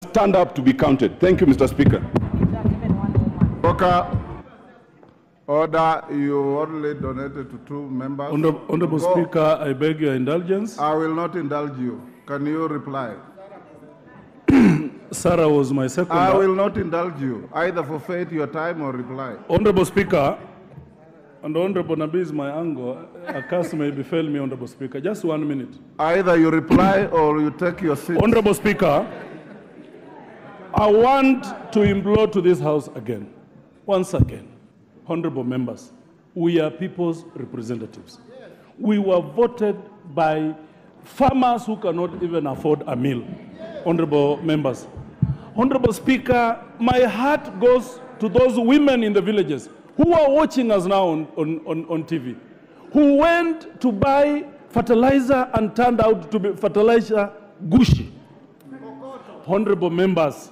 must stand up to be counted. Thank you, Mr. Speaker. Order, you only donated to 2 members. Honorable Speaker, I beg your indulgence. I will not indulge you. Can you reply? Sarah was my second. I will not indulge you. Either forfeit your time or reply. Honorable Speaker, and Honorable Nabi is my uncle. A curse may befall me, Honorable Speaker. Just 1 minute. Either you reply or you take your seat. Honorable Speaker, I want to implore to this House again, once again, honorable members, we are people's representatives. We were voted by farmers who cannot even afford a meal, honorable members. Honorable Speaker, my heart goes to those women in the villages who are watching us now on TV, who went to buy fertilizer and turned out to be fertilizer gushi. Honorable members,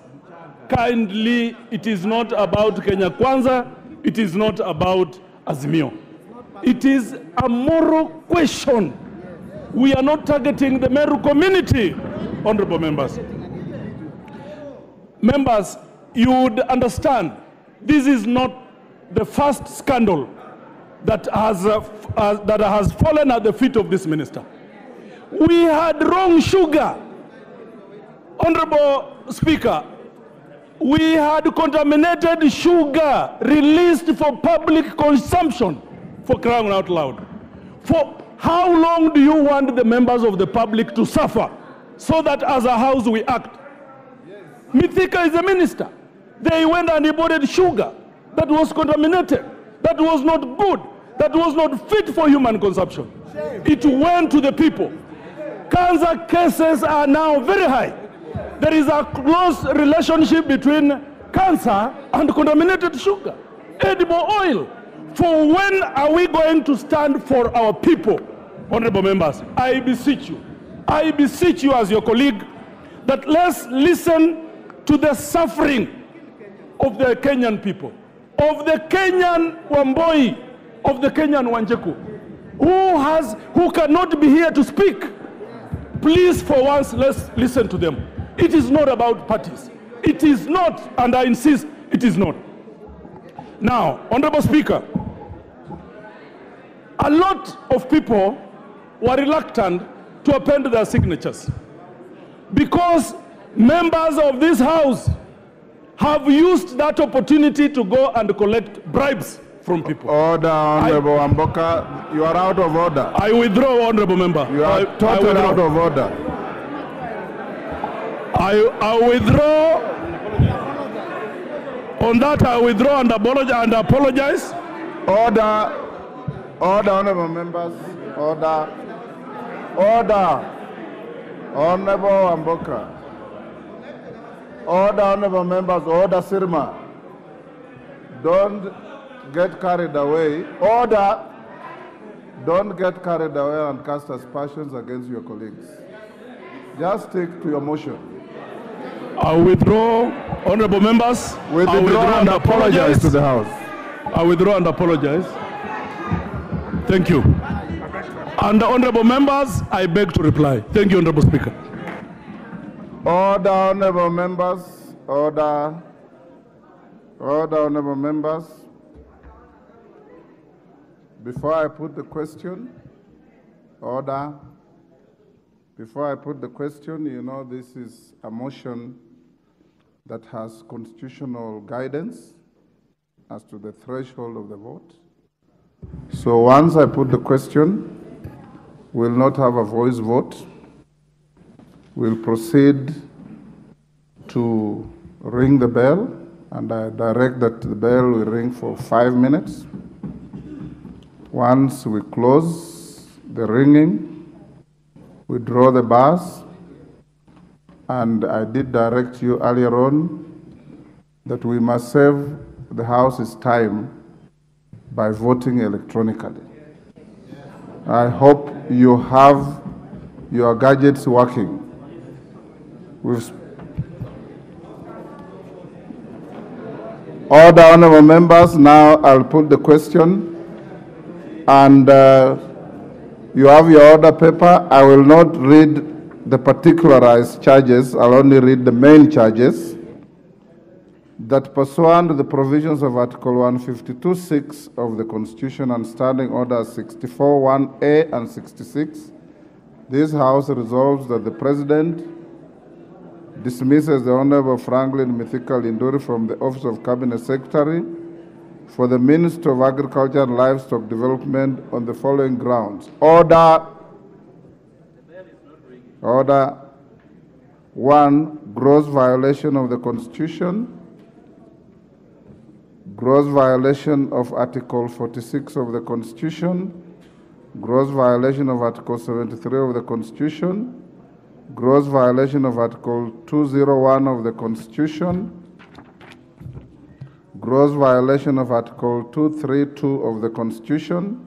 kindly, it is not about Kenya Kwanza, it is not about Azimio. It is a moral question. We are not targeting the Meru community, honorable members. Members, you would understand, this is not the first scandal that has fallen at the feet of this minister. We had wrong sugar. Honorable Speaker, we had contaminated sugar released for public consumption, for crying out loud. For how long do you want the members of the public to suffer so that as a house we act? Mithika is a minister. They went and imported sugar that was contaminated, that was not good, that was not fit for human consumption. It went to the people. Cancer cases are now very high. There is a close relationship between cancer and contaminated sugar, edible oil. For when are we going to stand for our people? Honorable members, I beseech you as your colleague, that let's listen to the suffering of the Kenyan people, of the Kenyan Wamboi, of the Kenyan Wanjeku, who cannot be here to speak. Please, for once, let's listen to them. It is not about parties. It is not, and I insist, it is not. Now, Honorable Speaker, a lot of people were reluctant to append their signatures because members of this House have used that opportunity to go and collect bribes from people. Order, Honorable Wamboka. You are out of order. I withdraw, Honorable Member. You are totally out of order. I withdraw. On that, I withdraw and apologize. Order, honorable members. Order. Honorable Wamboka. Order, honorable members. Order, Sirma. Don't get carried away. Order. Don't get carried away and cast aspersions against your colleagues. Just stick to your motion. I withdraw, honorable members. I withdraw and apologize to the House. I withdraw and apologize. Thank you. And honorable members, I beg to reply. Thank you, Honorable Speaker. Order, honorable members. Order. Order, honorable members. Before I put the question, order. Before I put the question, you know, this is a motion that has constitutional guidance as to the threshold of the vote. So once I put the question, we'll not have a voice vote. We'll proceed to ring the bell, and I direct that the bell will ring for 5 minutes. Once we close the ringing, we draw the bars, and I did direct you earlier on that we must save the House's time by voting electronically. I hope you have your gadgets working. Order, honorable members. Now I'll put the question, and you have your order paper. I will not read the particularized charges. I'll only read the main charges. That pursuant to the provisions of Article 152(6) of the Constitution and Standing Orders 64(1)A and 66, this House resolves that the President dismisses the Honorable Franklin Mithika Linduri from the office of Cabinet Secretary for the Ministry of Agriculture and Livestock Development on the following grounds. Order. 1, gross violation of the Constitution, gross violation of Article 46 of the Constitution, gross violation of Article 73 of the Constitution, gross violation of Article 201 of the Constitution, gross violation of Article 232 of the Constitution,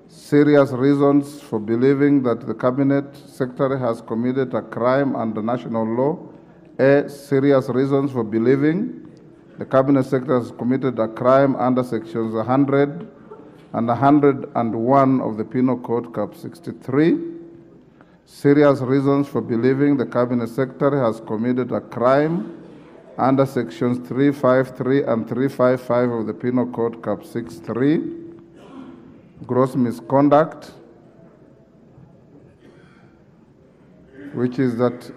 serious reasons for believing that the Cabinet Secretary has committed a crime under national law. A, serious reasons for believing the Cabinet Secretary has committed a crime under sections 100 and 101 of the Penal Code, Cap 63. Serious reasons for believing the Cabinet Secretary has committed a crime under sections 353 and 355 of the Penal Code, Cap 63. Gross misconduct, which is that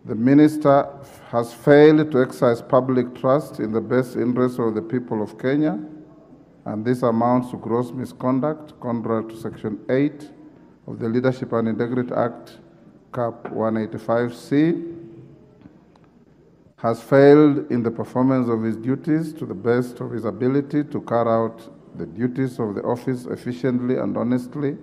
the minister has failed to exercise public trust in the best interest of the people of Kenya, and this amounts to gross misconduct, contrary to Section 8 of the Leadership and Integrity Act, Cap 185C, has failed in the performance of his duties to the best of his ability to carry out the duties of the office efficiently and honestly,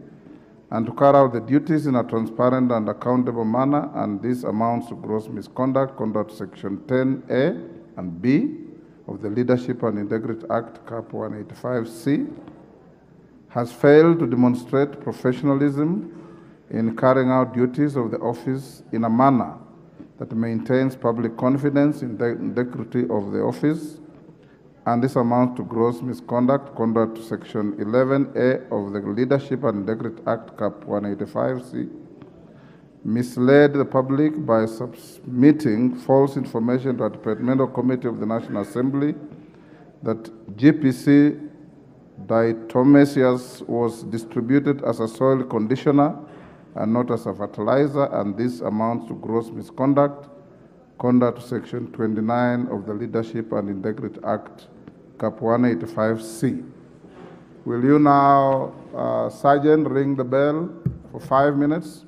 and to carry out the duties in a transparent and accountable manner, and this amounts to gross misconduct, contrary to Section 10A and B of the Leadership and Integrity Act, Cap 185C, has failed to demonstrate professionalism in carrying out duties of the office in a manner that maintains public confidence in the integrity of the office, and this amounts to gross misconduct, contrary to Section 11A of the Leadership and Integrity Act, Cap 185C, misled the public by submitting false information to a departmental committee of the National Assembly that GPC diatomaceous was distributed as a soil conditioner and not as a fertilizer, and this amounts to gross misconduct, contrary to Section 29 of the Leadership and Integrity Act, Cap 185C. Will you now, Sergeant, ring the bell for 5 minutes?